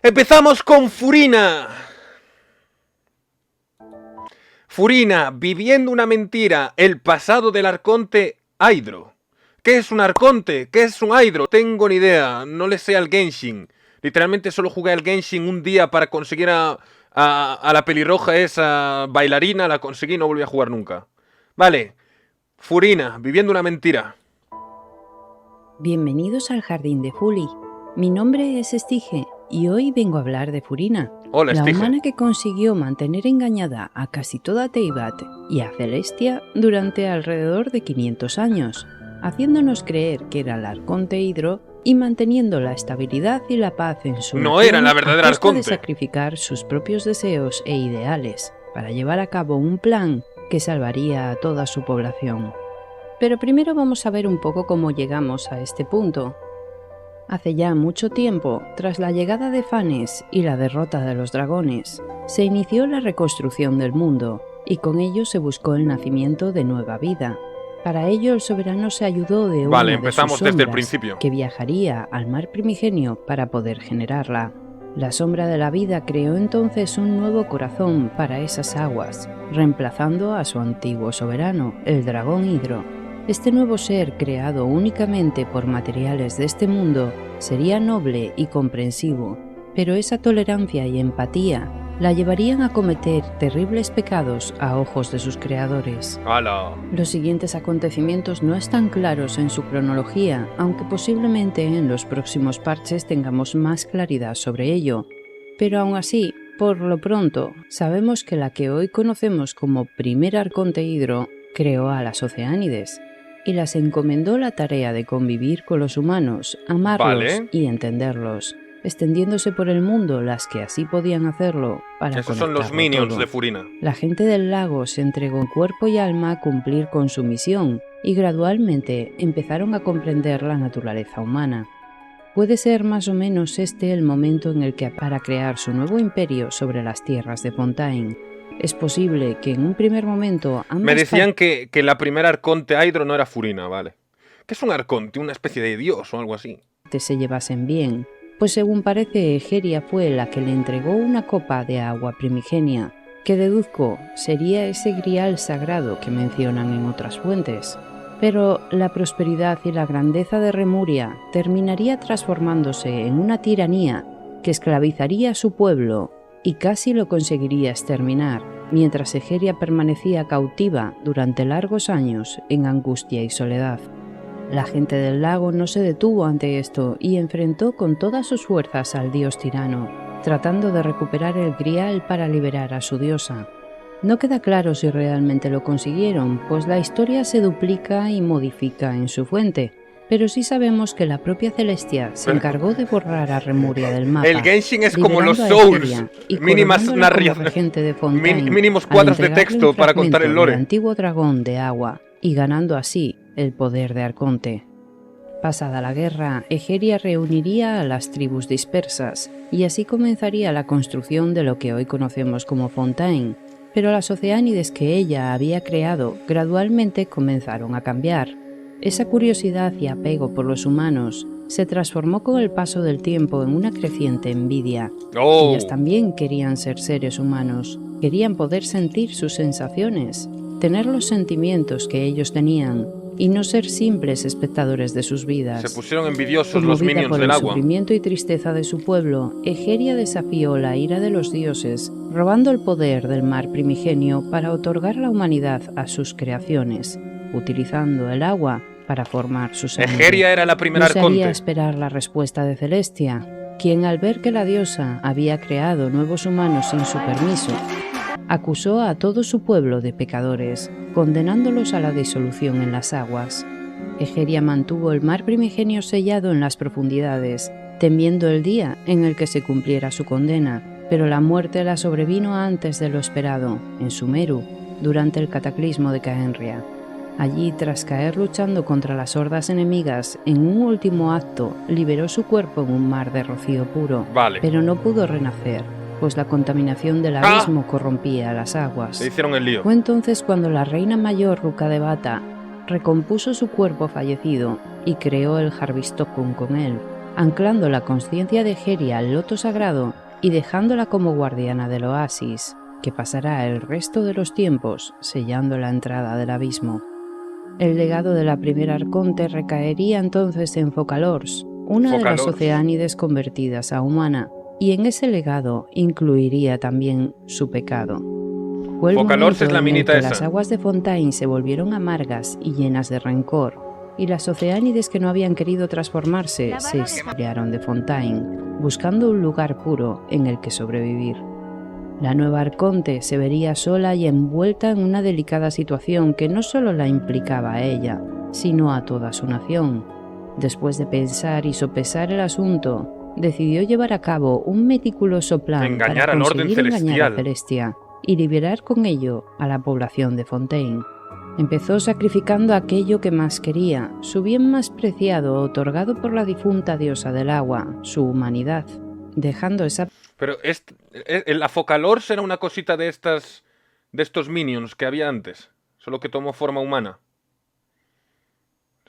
Empezamos con Furina. Furina, viviendo una mentira, el pasado del arconte Hydro. ¿Qué es un arconte? ¿Qué es un Hydro? Tengo ni idea, no le sé al Genshin. Literalmente solo jugué al Genshin un día para conseguir a la pelirroja esa bailarina, la conseguí y no volví a jugar nunca. Vale, Furina, viviendo una mentira. Bienvenidos al jardín de Fuli. Mi nombre es Estige y hoy vengo a hablar de Furina, Hola, la Estige. humana que consiguió mantener engañada a casi toda Teyvat y a Celestia durante alrededor de 500 años, haciéndonos creer que era el arconte Hydro y manteniendo la estabilidad y la paz en su No nación era la verdadera a costa arconte. de sacrificar sus propios deseos e ideales para llevar a cabo un plan que salvaría a toda su población. Pero primero vamos a ver un poco cómo llegamos a este punto. Hace ya mucho tiempo, tras la llegada de Phanes y la derrota de los dragones, se inició la reconstrucción del mundo, y con ello se buscó el nacimiento de nueva vida. Para ello el soberano se ayudó de una Vale, de empezamos sus desde el sombras, principio. que viajaría al mar primigenio para poder generarla. La sombra de la vida creó entonces un nuevo corazón para esas aguas, reemplazando a su antiguo soberano, el dragón Hydro. Este nuevo ser, creado únicamente por materiales de este mundo, sería noble y comprensivo, pero esa tolerancia y empatía la llevarían a cometer terribles pecados a ojos de sus creadores. ¡Hala! Los siguientes acontecimientos no están claros en su cronología, aunque posiblemente en los próximos parches tengamos más claridad sobre ello. Pero aún así, por lo pronto, sabemos que la que hoy conocemos como primer arconte Hydro creó a las Oceánides y las encomendó la tarea de convivir con los humanos, amarlos Vale. y entenderlos, extendiéndose por el mundo las que así podían hacerlo para Esos son los conectarlo minions todo. de Furina. La gente del lago se entregó en cuerpo y alma a cumplir con su misión y gradualmente empezaron a comprender la naturaleza humana. Puede ser más o menos este el momento en el que, para crear su nuevo imperio sobre las tierras de Fontaine, es posible que en un primer momento ambas Me decían que la primera arconte Hydro no era Furina, vale. ¿Qué es un arconte? ¿Una especie de dios o algo así? partes se llevasen bien, pues según parece Egeria fue la que le entregó una copa de agua primigenia, que deduzco sería ese grial sagrado que mencionan en otras fuentes. Pero la prosperidad y la grandeza de Remuria terminaría transformándose en una tiranía que esclavizaría a su pueblo y casi lo conseguiría exterminar, mientras Egeria permanecía cautiva durante largos años en angustia y soledad. La gente del lago no se detuvo ante esto y enfrentó con todas sus fuerzas al dios tirano, tratando de recuperar el grial para liberar a su diosa. No queda claro si realmente lo consiguieron, pues la historia se duplica y modifica en su fuente, pero sí sabemos que la propia Celestia se encargó de borrar a Remuria del mapa. El Genshin es como los liberando a Souls. Egeria y Mínimas coronándola como regente de Fontaine, mínimos al cuadros de entregarle texto un para contar el fragmento lore. del antiguo dragón de agua y ganando así el poder de Arconte. Pasada la guerra, Egeria reuniría a las tribus dispersas y así comenzaría la construcción de lo que hoy conocemos como Fontaine, pero las Oceánides que ella había creado gradualmente comenzaron a cambiar. Esa curiosidad y apego por los humanos se transformó con el paso del tiempo en una creciente envidia. Oh. Ellas también querían ser seres humanos, querían poder sentir sus sensaciones, tener los sentimientos que ellos tenían y no ser simples espectadores de sus vidas. Se pusieron envidiosos los Conmovida minions por del el agua. sufrimiento y tristeza de su pueblo, Egeria desafió la ira de los dioses, robando el poder del mar primigenio para otorgar la humanidad a sus creaciones, utilizando el agua para formar su sangre. Egeria era la primera No se haría arconte. esperar la respuesta de Celestia, quien al ver que la diosa había creado nuevos humanos sin su permiso, acusó a todo su pueblo de pecadores, condenándolos a la disolución en las aguas. Egeria mantuvo el mar primigenio sellado en las profundidades, temiendo el día en el que se cumpliera su condena, pero la muerte la sobrevino antes de lo esperado, en Sumeru, durante el cataclismo de Caenria. Allí, tras caer luchando contra las hordas enemigas, en un último acto, liberó su cuerpo en un mar de rocío puro, Vale. pero no pudo renacer, pues la contaminación del abismo corrompía las aguas. Se hicieron el lío. Fue entonces cuando la reina mayor Rukkhadevata recompuso su cuerpo fallecido y creó el Jarvistocum con él, anclando la conciencia de Heri al loto sagrado y dejándola como guardiana del oasis, que pasará el resto de los tiempos sellando la entrada del abismo. El legado de la primera arconte recaería entonces en Focalors, una de las oceánides convertidas a humana, y en ese legado incluiría también su pecado. Fue el Focalors momento es la en el minita que esa. las aguas de Fontaine se volvieron amargas y llenas de rencor, y las oceánides que no habían querido transformarse se exiliaron de Fontaine, buscando un lugar puro en el que sobrevivir. La nueva arconte se vería sola y envuelta en una delicada situación que no solo la implicaba a ella, sino a toda su nación. Después de pensar y sopesar el asunto, decidió llevar a cabo un meticuloso plan Engañar para al orden conseguir engañar celestial. a Celestia y liberar con ello a la población de Fontaine. Empezó sacrificando aquello que más quería, su bien más preciado otorgado por la difunta diosa del agua, su humanidad, dejando esa... Pero la Focalors era una cosita de estos minions que había antes, solo que tomó forma humana.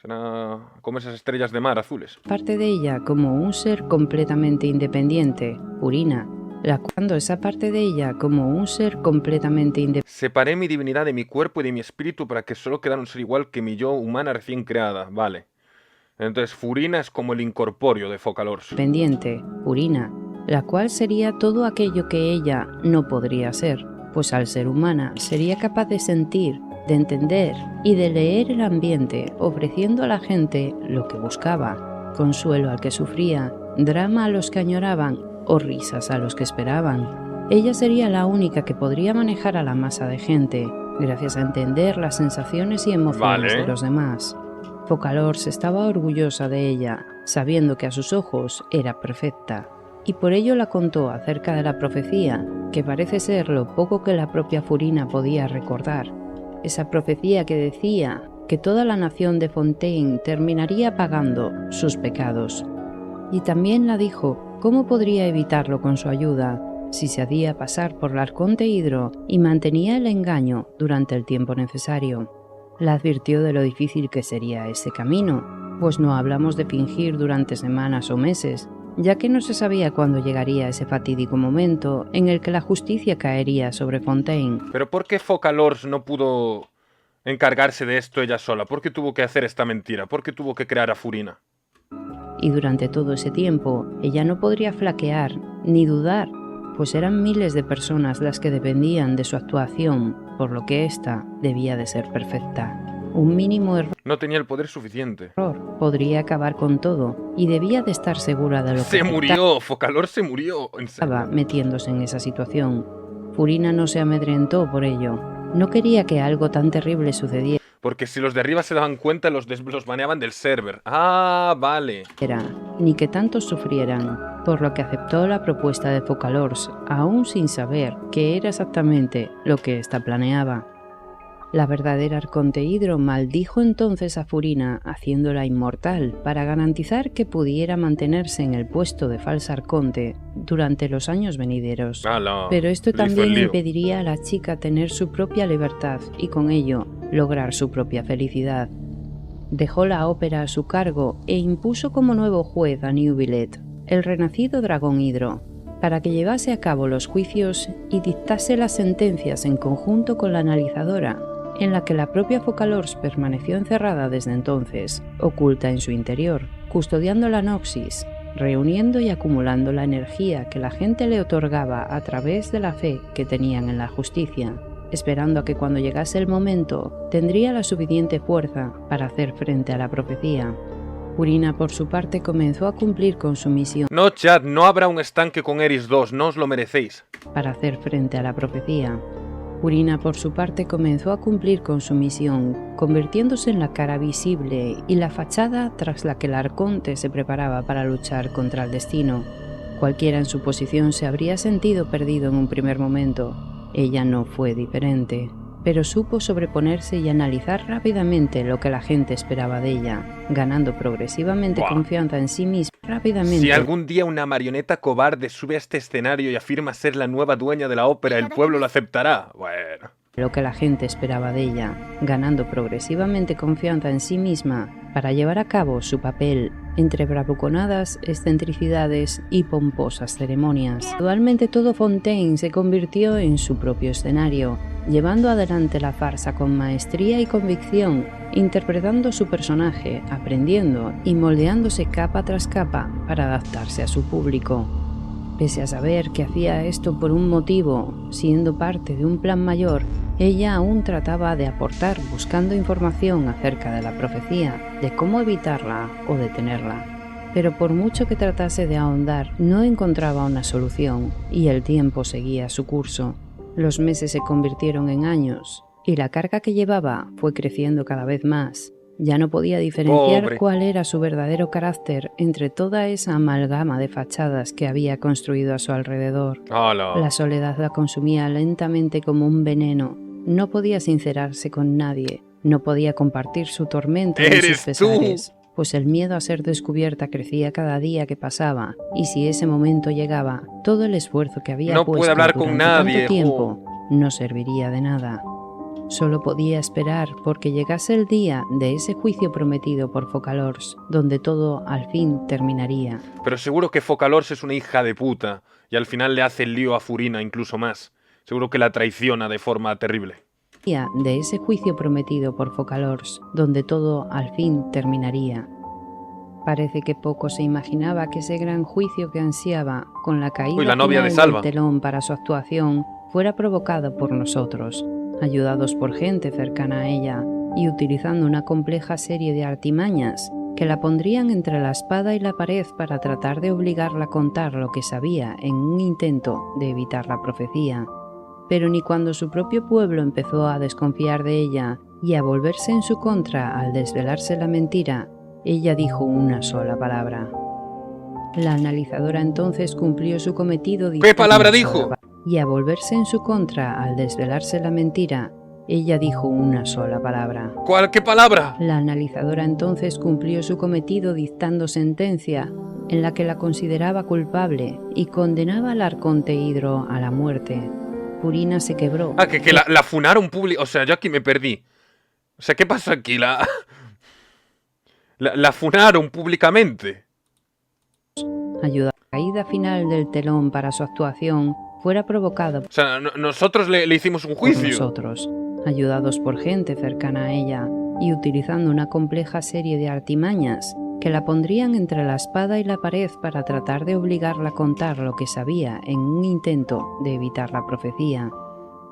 Será como esas estrellas de mar azules. parte de ella como un ser completamente independiente, Purina, cuando esa parte de ella como un ser completamente Separé mi divinidad de mi cuerpo y de mi espíritu para que solo quedara un ser igual que mi yo humana recién creada, vale. Entonces Furina es como el incorpóreo de Focalors. independiente, Purina, la cual sería todo aquello que ella no podría ser, pues al ser humana sería capaz de sentir, de entender y de leer el ambiente, ofreciendo a la gente lo que buscaba, consuelo al que sufría, drama a los que añoraban o risas a los que esperaban. Ella sería la única que podría manejar a la masa de gente, gracias a entender las sensaciones y emociones de los demás. Focalors estaba orgullosa de ella, sabiendo que a sus ojos era perfecta, y por ello la contó acerca de la profecía, que parece ser lo poco que la propia Furina podía recordar. Esa profecía que decía que toda la nación de Fontaine terminaría pagando sus pecados. Y también la dijo cómo podría evitarlo con su ayuda, si se hacía pasar por la arconte Hidro y mantenía el engaño durante el tiempo necesario. La advirtió de lo difícil que sería ese camino, pues no hablamos de fingir durante semanas o meses, ya que no se sabía cuándo llegaría ese fatídico momento en el que la justicia caería sobre Fontaine. Pero ¿por qué Focalors no pudo encargarse de esto ella sola? ¿Por qué tuvo que hacer esta mentira? ¿Por qué tuvo que crear a Furina? Y durante todo ese tiempo, ella no podría flaquear ni dudar, pues eran miles de personas las que dependían de su actuación, por lo que ésta debía de ser perfecta. Un mínimo error No tenía el poder suficiente. podría acabar con todo, y debía de estar segura de lo que ¡Se murió! Focalors se murió. En serio. estaba metiéndose en esa situación. Furina no se amedrentó por ello. No quería que algo tan terrible sucediera, Porque si los de arriba se daban cuenta, los baneaban del server. Ah, vale. ni que tantos sufrieran, por lo que aceptó la propuesta de Focalors, aún sin saber qué era exactamente lo que ésta planeaba. La verdadera arconte Hidro maldijo entonces a Furina, haciéndola inmortal, para garantizar que pudiera mantenerse en el puesto de falsa arconte durante los años venideros. Ala, Pero esto le hizo el también lío. impediría a la chica tener su propia libertad y con ello lograr su propia felicidad. Dejó la ópera a su cargo e impuso como nuevo juez a Neuvillette, el renacido dragón Hidro, para que llevase a cabo los juicios y dictase las sentencias en conjunto con la analizadora, en la que la propia Focalors permaneció encerrada desde entonces, oculta en su interior, custodiando la Noxis, reuniendo y acumulando la energía que la gente le otorgaba a través de la fe que tenían en la justicia, esperando a que cuando llegase el momento tendría la suficiente fuerza para hacer frente a la profecía. Furina, por su parte, comenzó a cumplir con su misión No, chat, no habrá un estanque con Eris 2, no os lo merecéis. para hacer frente a la profecía. Furina, por su parte, comenzó a cumplir con su misión, convirtiéndose en la cara visible y la fachada tras la que el arconte se preparaba para luchar contra el destino. Cualquiera en su posición se habría sentido perdido en un primer momento. Ella no fue diferente, pero supo sobreponerse y analizar rápidamente lo que la gente esperaba de ella, ganando progresivamente Buah. confianza en sí misma rápidamente. Si algún día una marioneta cobarde sube a este escenario y afirma ser la nueva dueña de la ópera, el pueblo lo aceptará. Bueno. Lo que la gente esperaba de ella, ganando progresivamente confianza en sí misma para llevar a cabo su papel entre bravuconadas, excentricidades y pomposas ceremonias. Gradualmente todo Fontaine se convirtió en su propio escenario, llevando adelante la farsa con maestría y convicción, interpretando su personaje, aprendiendo y moldeándose capa tras capa para adaptarse a su público. Pese a saber que hacía esto por un motivo, siendo parte de un plan mayor, ella aún trataba de aportar buscando información acerca de la profecía, de cómo evitarla o detenerla. Pero por mucho que tratase de ahondar, no encontraba una solución y el tiempo seguía su curso. Los meses se convirtieron en años y la carga que llevaba fue creciendo cada vez más. Ya no podía diferenciar Pobre. cuál era su verdadero carácter entre toda esa amalgama de fachadas que había construido a su alrededor. ¡Hala! La soledad la consumía lentamente como un veneno. No podía sincerarse con nadie, no podía compartir su tormento ni sus ¡Eres pesares, pues el miedo a ser descubierta crecía cada día que pasaba, y si ese momento llegaba, todo el esfuerzo que había No puesto puede hablar con durante nadie, tanto tiempo no serviría de nada. Solo podía esperar porque llegase el día de ese juicio prometido por Focalors, donde todo al fin terminaría. Pero seguro que Focalors es una hija de puta y al final le hace el lío a Furina incluso más. Seguro que la traiciona de forma terrible. De ese juicio prometido por Focalors, donde todo al fin terminaría. Parece que poco se imaginaba que ese gran juicio que ansiaba, con la caída Uy, la novia final de Salva. del telón para su actuación, fuera provocado por nosotros, ayudados por gente cercana a ella y utilizando una compleja serie de artimañas que la pondrían entre la espada y la pared para tratar de obligarla a contar lo que sabía en un intento de evitar la profecía. Pero ni cuando su propio pueblo empezó a desconfiar de ella y a volverse en su contra al desvelarse la mentira, ella dijo una sola palabra. La analizadora entonces cumplió su cometido. ¿Qué palabra dijo? Y a volverse en su contra al desvelarse la mentira, ella dijo una sola palabra. ¿Cuál? ¿Qué palabra? La analizadora entonces cumplió su cometido dictando sentencia en la que la consideraba culpable y condenaba al arconte Hidro a la muerte. Furina se quebró. Ah, que la funaron público. O sea, yo aquí me perdí. O sea, ¿qué pasó aquí? La funaron públicamente. Ayuda. La caída final del telón para su actuación fuera provocada O sea, nosotros le hicimos un por juicio. nosotros, ayudados por gente cercana a ella y utilizando una compleja serie de artimañas que la pondrían entre la espada y la pared para tratar de obligarla a contar lo que sabía en un intento de evitar la profecía.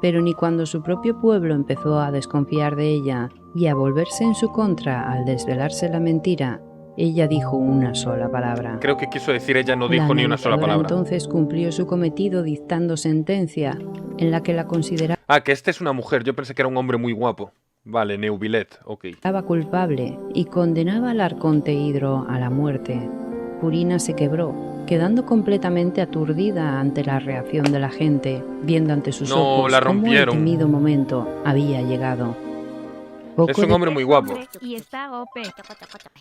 Pero ni cuando su propio pueblo empezó a desconfiar de ella y a volverse en su contra al desvelarse la mentira, ella dijo una sola palabra. Creo que quiso decir ella no dijo La ni una sola analizadora palabra. entonces cumplió su cometido dictando sentencia en la que la consideraba Ah, que esta es una mujer. Yo pensé que era un hombre muy guapo. Vale, Neuvillet, ok. culpable y condenaba al arconte Hidro a la muerte. Furina se quebró, quedando completamente aturdida ante la reacción de la gente, viendo ante sus No, ojos la cómo el rompieron. temido momento había llegado. Poco Es un hombre muy guapo. Y está OP.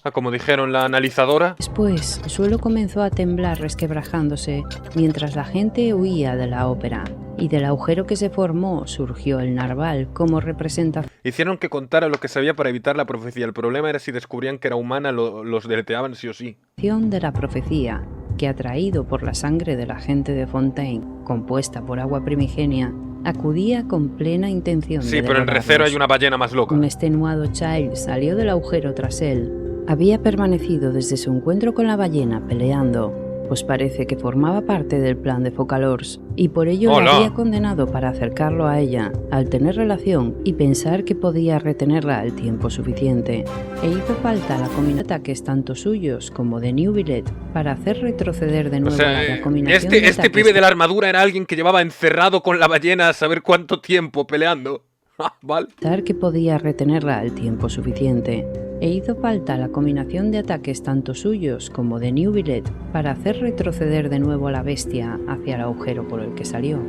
Ah, como dijeron la analizadora. después, el suelo comenzó a temblar resquebrajándose mientras la gente huía de la ópera, y del agujero que se formó surgió el narval como representación Hicieron que contara lo que sabía para evitar la profecía. El problema era si descubrían que era humana, los deleteaban sí o sí. de la profecía, que atraído por la sangre de la gente de Fontaine, compuesta por agua primigenia, acudía con plena intención Sí, de pero en devorarlos. Recero hay una ballena más loca. Un extenuado Child salió del agujero tras él. Había permanecido desde su encuentro con la ballena peleando, pues parece que formaba parte del plan de Focalors, y por ello ¡Hola! la había condenado para acercarlo a ella, al tener relación y pensar que podía retenerla el tiempo suficiente. E hizo falta la combinación de ataques tanto suyos como de Neuvillet para hacer retroceder de O nuevo sea, la combinación de este ataques pibe de la armadura era alguien que llevaba encerrado con la ballena a saber cuánto tiempo peleando. Ah, vale. pensar que podía retenerla el tiempo suficiente, e hizo falta la combinación de ataques tanto suyos como de Neuvillet para hacer retroceder de nuevo a la bestia hacia el agujero por el que salió.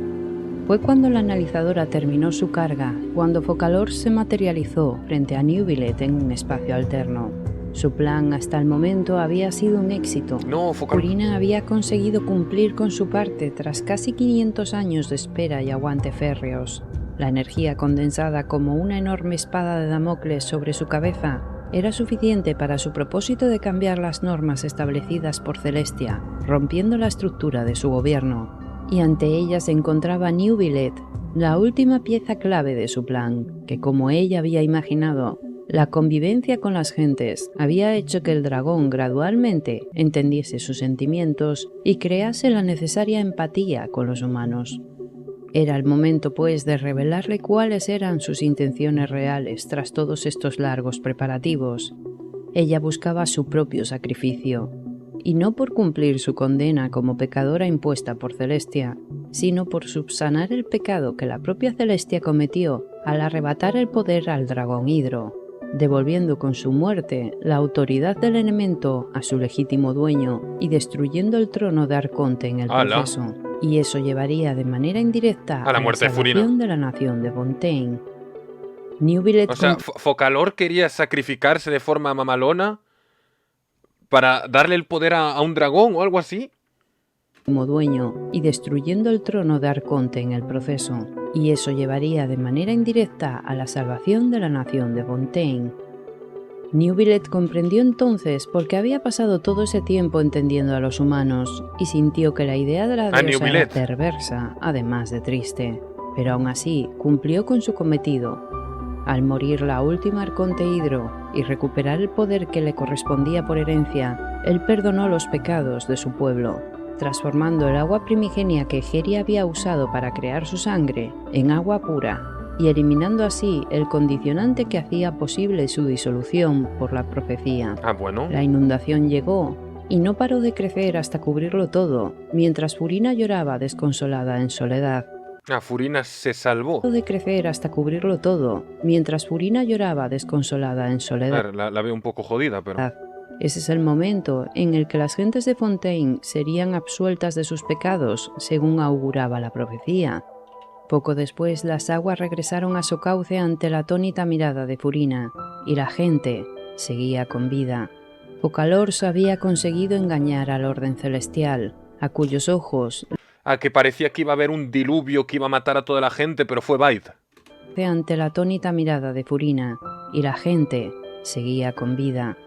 Fue cuando la analizadora terminó su carga, cuando Focalors se materializó frente a Neuvillet en un espacio alterno. Su plan hasta el momento había sido un éxito. No, Focal. Furina había conseguido cumplir con su parte tras casi 500 años de espera y aguante férreos. La energía condensada como una enorme espada de Damocles sobre su cabeza era suficiente para su propósito de cambiar las normas establecidas por Celestia, rompiendo la estructura de su gobierno. Y ante ella se encontraba New Billet, la última pieza clave de su plan, que como ella había imaginado, la convivencia con las gentes había hecho que el dragón gradualmente entendiese sus sentimientos y crease la necesaria empatía con los humanos. Era el momento, pues, de revelarle cuáles eran sus intenciones reales tras todos estos largos preparativos. Ella buscaba su propio sacrificio, y no por cumplir su condena como pecadora impuesta por Celestia, sino por subsanar el pecado que la propia Celestia cometió al arrebatar el poder al dragón Hidro, devolviendo con su muerte la autoridad del elemento a su legítimo dueño y destruyendo el trono de Arconte en el proceso. Y eso llevaría de manera indirecta a la muerte de Furina, de la nación de Fontaine. New Billet, o sea, Focalor quería sacrificarse de forma mamalona para darle el poder a un dragón o algo así. Como dueño y destruyendo el trono de Arconte en el proceso, y eso llevaría de manera indirecta a la salvación de la nación de Fontaine. New Billet comprendió entonces por qué había pasado todo ese tiempo entendiendo a los humanos y sintió que la idea de la diosa era perversa, además de triste, pero aún así cumplió con su cometido. Al morir la última Arconte Hidro y recuperar el poder que le correspondía por herencia, él perdonó los pecados de su pueblo, transformando el agua primigenia que Egeria había usado para crear su sangre en agua pura, y eliminando así el condicionante que hacía posible su disolución por la profecía. La inundación llegó y no paró de crecer hasta cubrirlo todo, mientras Furina lloraba desconsolada en soledad. Furina se salvó. De crecer hasta cubrirlo todo, mientras Furina lloraba desconsolada en soledad. La veo un poco jodida, pero... Ese es el momento en el que las gentes de Fontaine serían absueltas de sus pecados, según auguraba la profecía. Poco después, las aguas regresaron a su cauce ante la atónita mirada de Furina, y la gente seguía con vida. Focalors había conseguido engañar al orden celestial, a cuyos ojos... que parecía que iba a haber un diluvio que iba a matar a toda la gente, pero fue Vaid. Ante la atónita mirada de Furina, y la gente seguía con vida.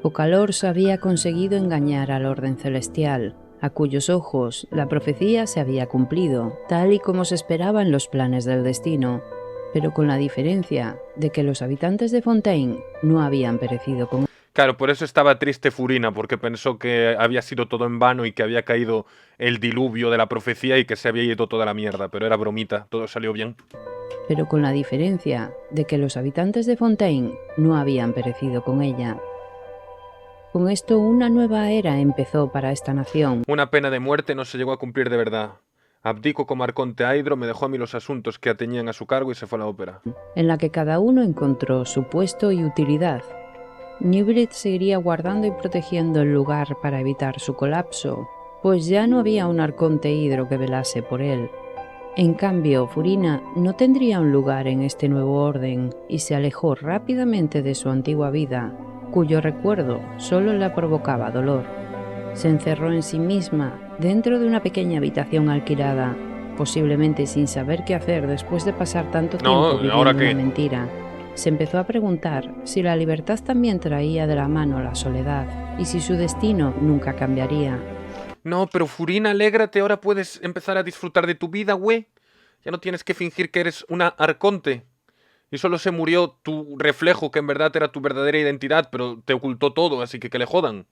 Focalors había conseguido engañar al orden celestial, a cuyos ojos la profecía se había cumplido, tal y como se esperaba en los planes del destino, pero con la diferencia de que los habitantes de Fontaine no habían perecido con... Claro, por eso estaba triste Furina, porque pensó que había sido todo en vano y que había caído el diluvio de la profecía y que se había ido toda la mierda, pero era bromita, todo salió bien. Pero con la diferencia de que los habitantes de Fontaine no habían perecido con ella. Con esto una nueva era empezó para esta nación. Una pena de muerte no se llegó a cumplir de verdad. Abdico como Arconte Hidro, me dejó a mí los asuntos que atañían a su cargo y se fue a la ópera. En la que cada uno encontró su puesto y utilidad. New Billet seguiría guardando y protegiendo el lugar para evitar su colapso, pues ya no había un Arconte Hidro que velase por él. En cambio, Furina no tendría un lugar en este nuevo orden y se alejó rápidamente de su antigua vida, cuyo recuerdo solo la provocaba dolor. Se encerró en sí misma dentro de una pequeña habitación alquilada, posiblemente sin saber qué hacer después de pasar tanto tiempo viviendo una mentira. Se empezó a preguntar si la libertad también traía de la mano la soledad y si su destino nunca cambiaría. No, pero Furina, alégrate, ahora puedes empezar a disfrutar de tu vida, güey. Ya no tienes que fingir que eres una Arconte. Y solo se murió tu reflejo, que en verdad era tu verdadera identidad, pero te ocultó todo, así que le jodan.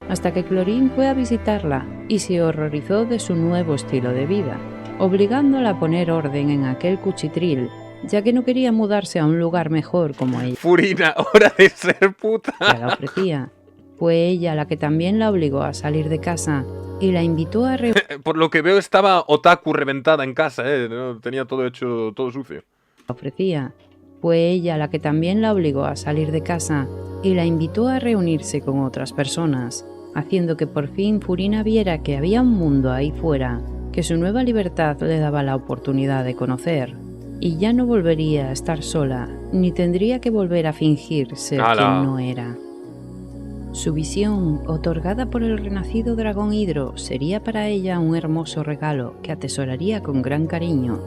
Hasta que Clorine fue a visitarla y se horrorizó de su nuevo estilo de vida, obligándola a poner orden en aquel cuchitril, ya que no quería mudarse a un lugar mejor como ella. Furina, hora de ser puta. Se la ofrecía. Fue ella la que también la obligó a salir de casa y la invitó a Por lo que veo estaba otaku reventada en casa, ¿no? Tenía todo hecho, todo sucio. Ofrecía. Fue ella la que también la obligó a salir de casa y la invitó a reunirse con otras personas, haciendo que por fin Furina viera que había un mundo ahí fuera, que su nueva libertad le daba la oportunidad de conocer, y ya no volvería a estar sola, ni tendría que volver a fingir ser quien no era. Su visión, otorgada por el renacido dragón Hidro, sería para ella un hermoso regalo que atesoraría con gran cariño,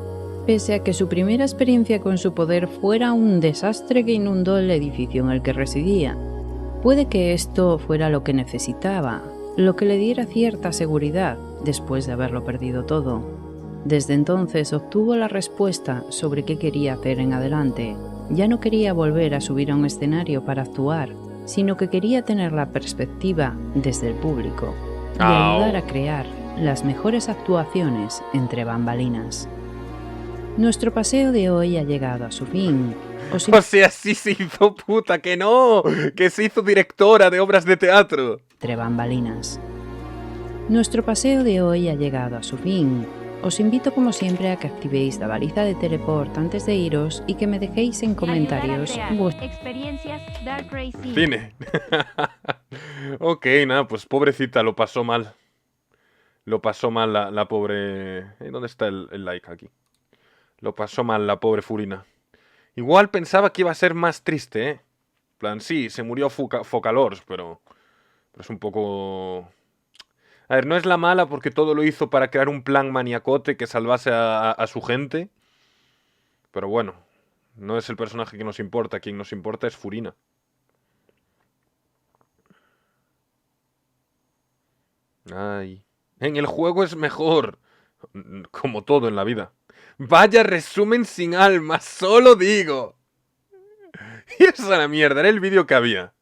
Pese a que su primera experiencia con su poder fuera un desastre que inundó el edificio en el que residía, puede que esto fuera lo que necesitaba, lo que le diera cierta seguridad después de haberlo perdido todo. Desde entonces obtuvo la respuesta sobre qué quería hacer en adelante. Ya no quería volver a subir a un escenario para actuar, sino que quería tener la perspectiva desde el público y ayudar a crear las mejores actuaciones entre bambalinas. Nuestro paseo de hoy ha llegado a su fin. O sea, sí se hizo puta, que no, que se hizo directora de obras de teatro. Entre bambalinas. Nuestro paseo de hoy ha llegado a su fin. Os invito como siempre a que activéis la baliza de teleport antes de iros y que me dejéis en comentarios experiencias Dark Racing. Cine. Ok, nada, pues pobrecita, lo pasó mal. Lo pasó mal la pobre... ¿Dónde está el like aquí? Lo pasó mal la pobre Furina. Igual pensaba que iba a ser más triste, ¿eh? En plan, sí, se murió Focalors, pero es un poco... A ver, no es la mala porque todo lo hizo para crear un plan maniacote que salvase a su gente. Pero bueno, no es el personaje que nos importa. Quien nos importa es Furina. Ay. En el juego es mejor. Como todo en la vida. Vaya resumen sin alma, solo digo. Y esa es la mierda, era el vídeo que había.